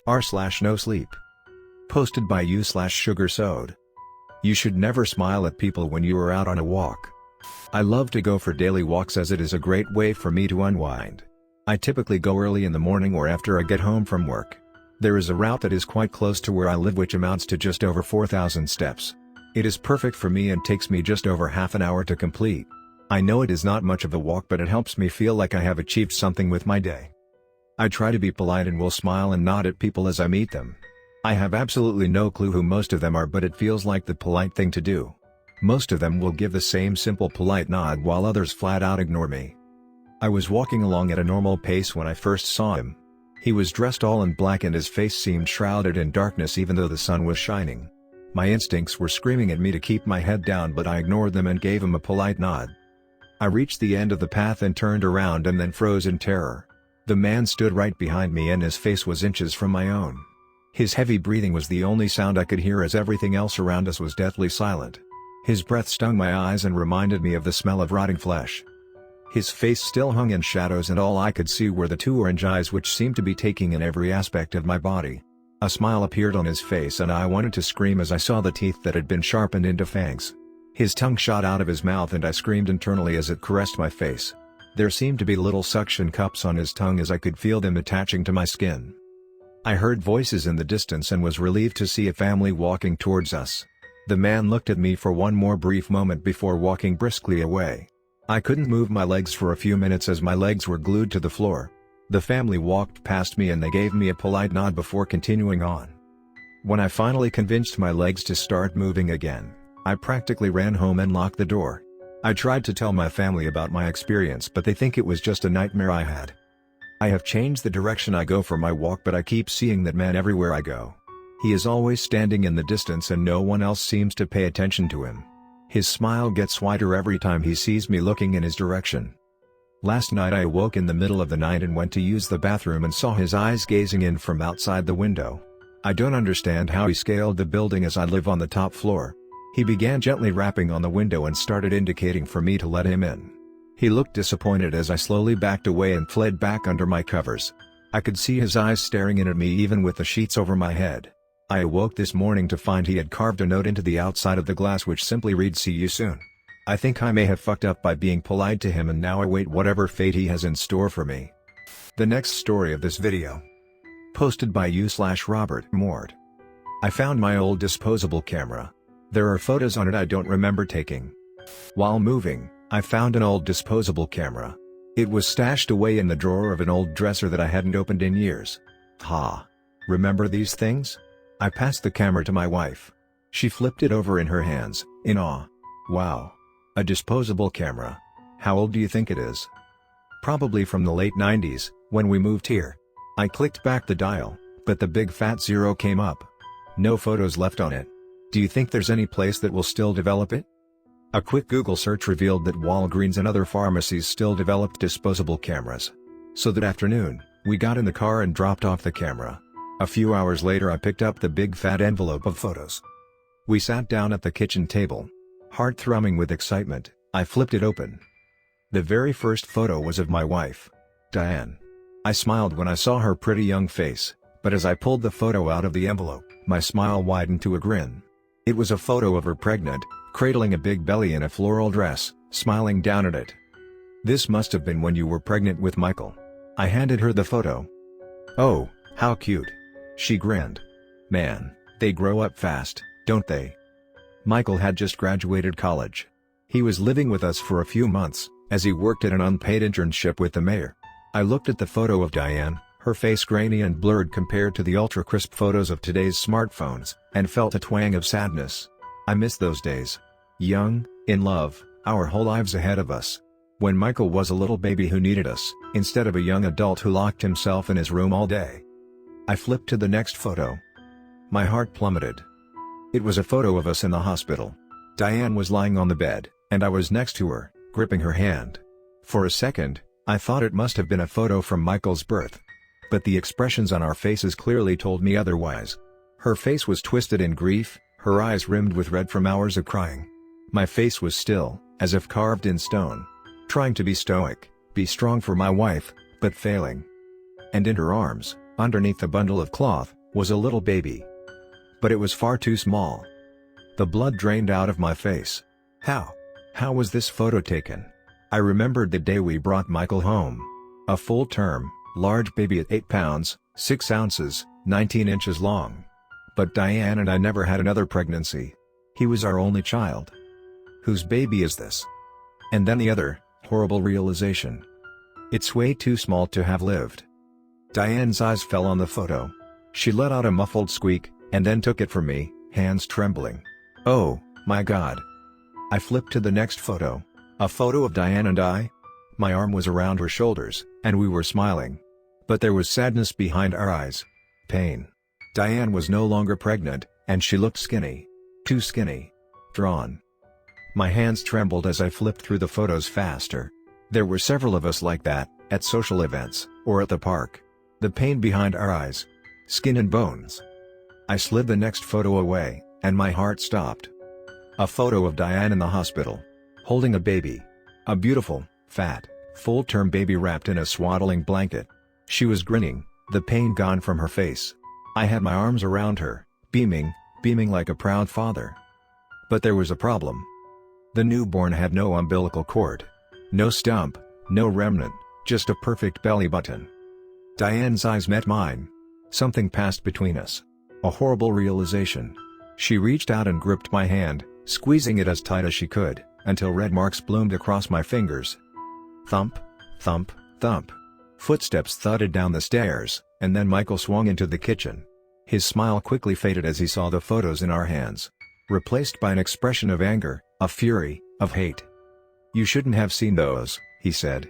r/NoSleep. Posted by you/sugar-soad. You should never smile at people when you are out on a walk. I love to go for daily walks as it is a great way for me to unwind. I typically go early in the morning or after I get home from work. There is a route that is quite close to where I live which amounts to just over 4,000 steps. It is perfect for me and takes me just over half an hour to complete. I know it is not much of a walk, but it helps me feel like I have achieved something with my day. I try to be polite and will smile and nod at people as I meet them. I have absolutely no clue who most of them are, but it feels like the polite thing to do. Most of them will give the same simple polite nod while others flat out ignore me. I was walking along at a normal pace when I first saw him. He was dressed all in black and his face seemed shrouded in darkness even though the sun was shining. My instincts were screaming at me to keep my head down, but I ignored them and gave him a polite nod. I reached the end of the path and turned around and then froze in terror. The man stood right behind me and his face was inches from my own. His heavy breathing was the only sound I could hear as everything else around us was deathly silent. His breath stung my eyes and reminded me of the smell of rotting flesh. His face still hung in shadows and all I could see were the two orange eyes which seemed to be taking in every aspect of my body. A smile appeared on his face and I wanted to scream as I saw the teeth that had been sharpened into fangs. His tongue shot out of his mouth and I screamed internally as it caressed my face. There seemed to be little suction cups on his tongue as I could feel them attaching to my skin. I heard voices in the distance and was relieved to see a family walking towards us. The man looked at me for one more brief moment before walking briskly away. I couldn't move my legs for a few minutes as my legs were glued to the floor. The family walked past me and they gave me a polite nod before continuing on. When I finally convinced my legs to start moving again, I practically ran home and locked the door. I tried to tell my family about my experience, but they think it was just a nightmare I had. I have changed the direction I go for my walk, but I keep seeing that man everywhere I go. He is always standing in the distance and no one else seems to pay attention to him. His smile gets wider every time he sees me looking in his direction. Last night I awoke in the middle of the night and went to use the bathroom and saw his eyes gazing in from outside the window. I don't understand how he scaled the building as I live on the top floor. He began gently rapping on the window and started indicating for me to let him in. He looked disappointed as I slowly backed away and fled back under my covers. I could see his eyes staring in at me even with the sheets over my head. I awoke this morning to find he had carved a note into the outside of the glass which simply reads "See you soon." I think I may have fucked up by being polite to him and now await whatever fate he has in store for me. The next story of this video. Posted by you/Robert Mort. I found my old disposable camera. There are photos on it I don't remember taking. While moving, I found an old disposable camera. It was stashed away in the drawer of an old dresser that I hadn't opened in years. Ha! Remember these things? I passed the camera to my wife. She flipped it over in her hands, in awe. Wow! A disposable camera. How old do you think it is? Probably from the late 90s, when we moved here. I clicked back the dial, but the big fat 0 came up. No photos left on it. Do you think there's any place that will still develop it? A quick Google search revealed that Walgreens and other pharmacies still developed disposable cameras. So that afternoon, we got in the car and dropped off the camera. A few hours later I picked up the big fat envelope of photos. We sat down at the kitchen table. Heart thrumming with excitement, I flipped it open. The very first photo was of my wife, Diane. I smiled when I saw her pretty young face, but as I pulled the photo out of the envelope, my smile widened to a grin. It was a photo of her pregnant, cradling a big belly in a floral dress, smiling down at it. This must have been when you were pregnant with Michael. I handed her the photo. Oh, how cute. She grinned. Man, they grow up fast, don't they? Michael had just graduated college. He was living with us for a few months, as he worked at an unpaid internship with the mayor. I looked at the photo of Diane, her face grainy and blurred compared to the ultra-crisp photos of today's smartphones, and felt a twang of sadness. I miss those days. Young, in love, our whole lives ahead of us. When Michael was a little baby who needed us, instead of a young adult who locked himself in his room all day. I flipped to the next photo. My heart plummeted. It was a photo of us in the hospital. Diane was lying on the bed, and I was next to her, gripping her hand. For a second, I thought it must have been a photo from Michael's birth. But the expressions on our faces clearly told me otherwise. Her face was twisted in grief, her eyes rimmed with red from hours of crying. My face was still, as if carved in stone. Trying to be stoic, be strong for my wife, but failing. And in her arms, underneath the bundle of cloth, was a little baby. But it was far too small. The blood drained out of my face. How was this photo taken? I remembered the day we brought Michael home. A full-term, large baby at 8 pounds, 6 ounces, 19 inches long. But Diane and I never had another pregnancy. He was our only child. Whose baby is this? And then the other, horrible realization. It's way too small to have lived. Diane's eyes fell on the photo. She let out a muffled squeak, and then took it from me, hands trembling. Oh, my God. I flipped to the next photo. A photo of Diane and I? My arm was around her shoulders, and we were smiling. But there was sadness behind our eyes. Pain. Diane was no longer pregnant, and she looked skinny. Too skinny. Drawn. My hands trembled as I flipped through the photos faster. There were several of us like that, at social events, or at the park. The pain behind our eyes. Skin and bones. I slid the next photo away, and my heart stopped. A photo of Diane in the hospital. Holding a baby. A beautiful, fat, full-term baby wrapped in a swaddling blanket. She was grinning, the pain gone from her face. I had my arms around her, beaming like a proud father. But there was a problem. The newborn had no umbilical cord. No stump, no remnant, just a perfect belly button. Diane's eyes met mine. Something passed between us. A horrible realization. She reached out and gripped my hand, squeezing it as tight as she could, until red marks bloomed across my fingers. Thump, thump, thump. Footsteps thudded down the stairs, and then Michael swung into the kitchen. His smile quickly faded as he saw the photos in our hands. Replaced by an expression of anger, of fury, of hate. "You shouldn't have seen those," he said.